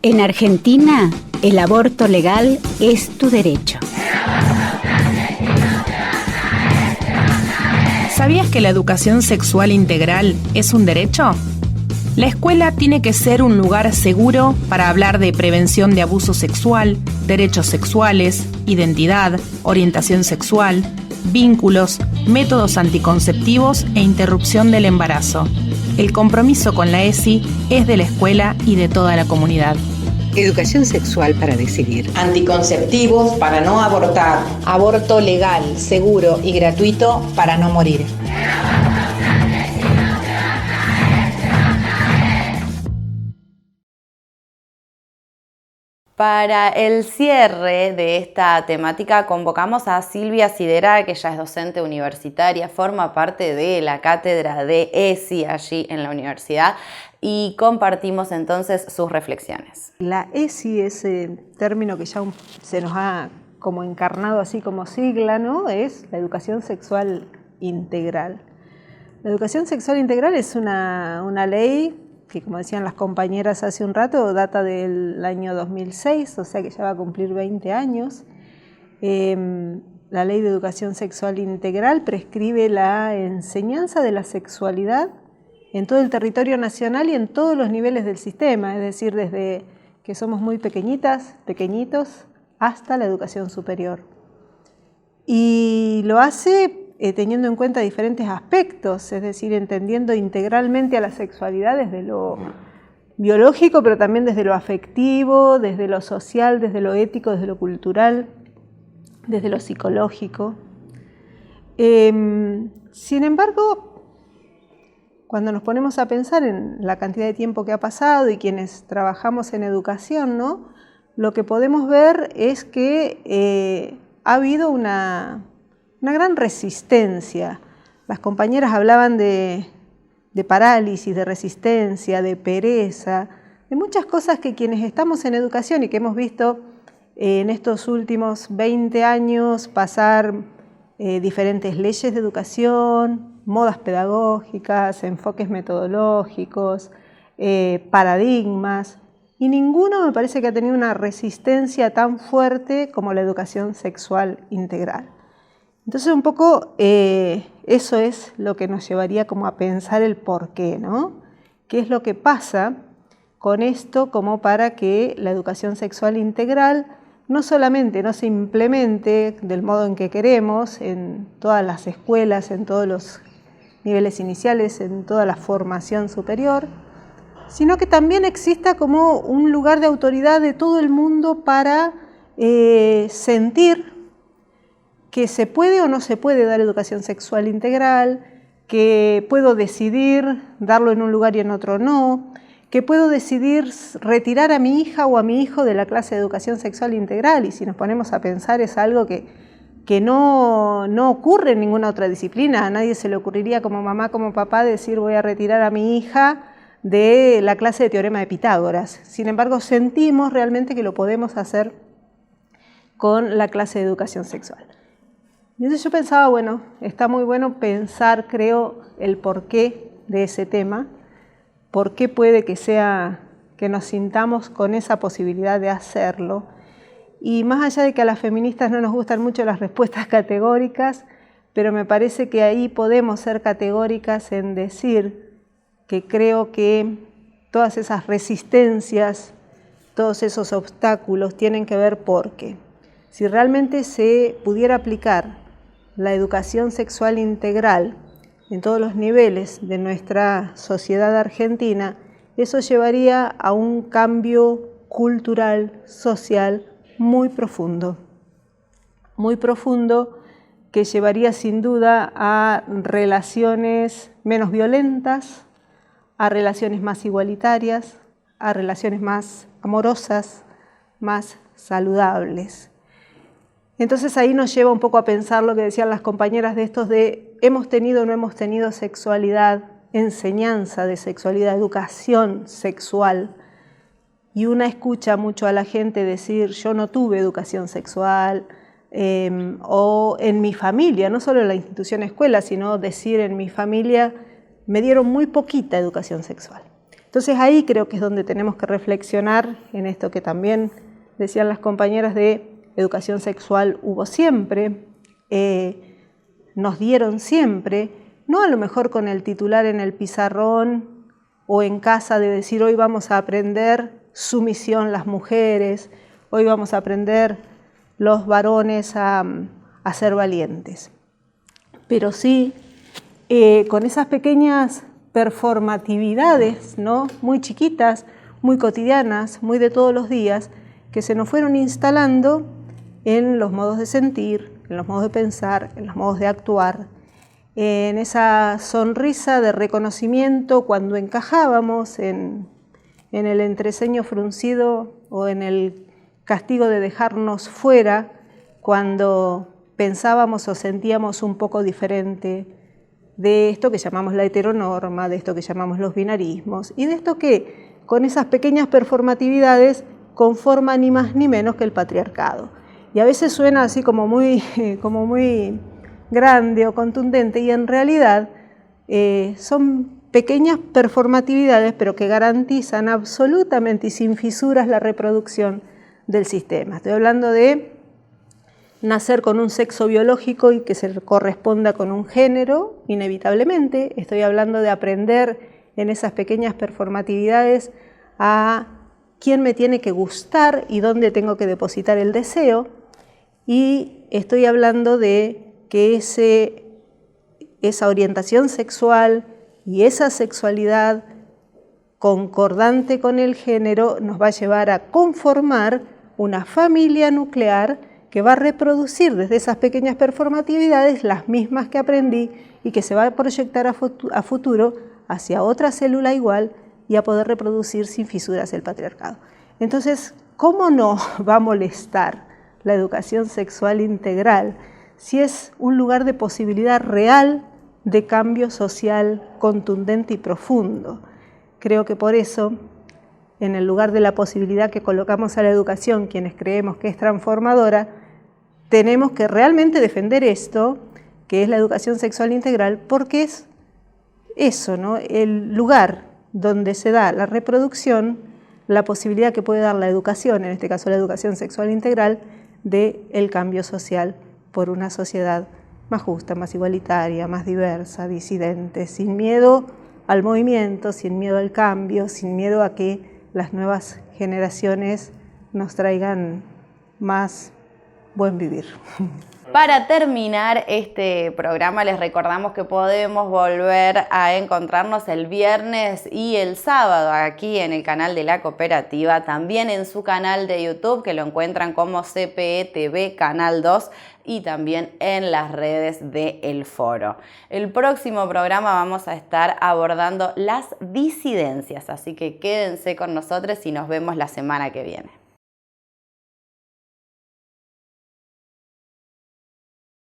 En Argentina, el aborto legal es tu derecho. ¿Sabías que la educación sexual integral es un derecho? La escuela tiene que ser un lugar seguro para hablar de prevención de abuso sexual, derechos sexuales, identidad, orientación sexual, vínculos, métodos anticonceptivos e interrupción del embarazo. El compromiso con la ESI es de la escuela y de toda la comunidad. Educación sexual para decidir. Anticonceptivos para no abortar. Aborto legal, seguro y gratuito para no morir. Para el cierre de esta temática convocamos a Silvia Sidera, que ella es docente universitaria, forma parte de la cátedra de ESI allí en la universidad, y compartimos entonces sus reflexiones. La ESI, ese término que ya se nos ha como encarnado así como sigla, ¿no? Es la educación sexual integral. La educación sexual integral es una ley que, como decían las compañeras hace un rato, data del año 2006, o sea que ya va a cumplir 20 años. La Ley de Educación Sexual Integral prescribe la enseñanza de la sexualidad en todo el territorio nacional y en todos los niveles del sistema, es decir, desde que somos muy pequeñitos, hasta la educación superior. Y lo hace teniendo en cuenta diferentes aspectos, es decir, entendiendo integralmente a la sexualidad desde lo biológico, pero también desde lo afectivo, desde lo social, desde lo ético, desde lo cultural, desde lo psicológico. Sin embargo, cuando nos ponemos a pensar en la cantidad de tiempo que ha pasado y quienes trabajamos en educación, ¿no? Lo que podemos ver es que ha habido una gran resistencia. Las compañeras hablaban de parálisis, de resistencia, de pereza, de muchas cosas que quienes estamos en educación y que hemos visto en estos últimos 20 años pasar diferentes leyes de educación, modas pedagógicas, enfoques metodológicos, paradigmas, y ninguno me parece que ha tenido una resistencia tan fuerte como la educación sexual integral. Entonces un poco eso es lo que nos llevaría como a pensar el porqué, ¿no? ¿Qué es lo que pasa con esto como para que la educación sexual integral no solamente no se implemente del modo en que queremos en todas las escuelas, en todos los niveles iniciales, en toda la formación superior, sino que también exista como un lugar de autoridad de todo el mundo para sentir que se puede o no se puede dar educación sexual integral, que puedo decidir darlo en un lugar y en otro no, que puedo decidir retirar a mi hija o a mi hijo de la clase de educación sexual integral, y si nos ponemos a pensar es algo que no ocurre en ninguna otra disciplina. A nadie se le ocurriría como mamá, como papá, decir voy a retirar a mi hija de la clase de teorema de Pitágoras. Sin embargo, sentimos realmente que lo podemos hacer con la clase de educación sexual. Y entonces yo pensaba, bueno, está muy bueno pensar, creo, el porqué de ese tema, por qué puede que sea que nos sintamos con esa posibilidad de hacerlo. Y más allá de que a las feministas no nos gustan mucho las respuestas categóricas, pero me parece que ahí podemos ser categóricas en decir que creo que todas esas resistencias, todos esos obstáculos tienen que ver porque si realmente se pudiera aplicar la educación sexual integral en todos los niveles de nuestra sociedad argentina, eso llevaría a un cambio cultural, social, muy profundo que llevaría sin duda a relaciones menos violentas, a relaciones más igualitarias, a relaciones más amorosas, más saludables. Entonces ahí nos lleva un poco a pensar lo que decían las compañeras de estos de hemos tenido o no hemos tenido sexualidad, enseñanza de sexualidad, educación sexual. Y una escucha mucho a la gente decir yo no tuve educación sexual, o en mi familia, no solo en la institución escuela, sino decir en mi familia me dieron muy poquita educación sexual. Entonces ahí creo que es donde tenemos que reflexionar en esto que también decían las compañeras de educación sexual hubo siempre, nos dieron siempre, no a lo mejor con el titular en el pizarrón o en casa de decir hoy vamos a aprender sumisión las mujeres, hoy vamos a aprender los varones a ser valientes. Pero sí, con esas pequeñas performatividades, ¿no? Muy chiquitas, muy cotidianas, muy de todos los días, que se nos fueron instalando en los modos de sentir, en los modos de pensar, en los modos de actuar, en esa sonrisa de reconocimiento cuando encajábamos en el entreceño fruncido o en el castigo de dejarnos fuera cuando pensábamos o sentíamos un poco diferente de esto que llamamos la heteronorma, de esto que llamamos los binarismos y de esto que con esas pequeñas performatividades conforma ni más ni menos que el patriarcado. Y a veces suena así como muy grande o contundente y en realidad son pequeñas performatividades pero que garantizan absolutamente y sin fisuras la reproducción del sistema. Estoy hablando de nacer con un sexo biológico y que se corresponda con un género, inevitablemente. Estoy hablando de aprender en esas pequeñas performatividades a quién me tiene que gustar y dónde tengo que depositar el deseo. Y estoy hablando de que esa orientación sexual y esa sexualidad concordante con el género nos va a llevar a conformar una familia nuclear que va a reproducir desde esas pequeñas performatividades las mismas que aprendí y que se va a proyectar a futuro hacia otra célula igual y a poder reproducir sin fisuras el patriarcado. Entonces, ¿cómo no va a molestar la educación sexual integral si es un lugar de posibilidad real de cambio social contundente y profundo? Creo que por eso, en el lugar de la posibilidad que colocamos a la educación, quienes creemos que es transformadora, tenemos que realmente defender esto, que es la educación sexual integral, porque es eso, ¿no? El lugar donde se da la reproducción, la posibilidad que puede dar la educación, en este caso la educación sexual integral, del cambio social por una sociedad más justa, más igualitaria, más diversa, disidente, sin miedo al movimiento, sin miedo al cambio, sin miedo a que las nuevas generaciones nos traigan más buen vivir. Para terminar este programa les recordamos que podemos volver a encontrarnos el viernes y el sábado aquí en el canal de la cooperativa, también en su canal de YouTube que lo encuentran como CPE TV Canal 2 y también en las redes de El Foro. El próximo programa vamos a estar abordando las disidencias, así que quédense con nosotros y nos vemos la semana que viene.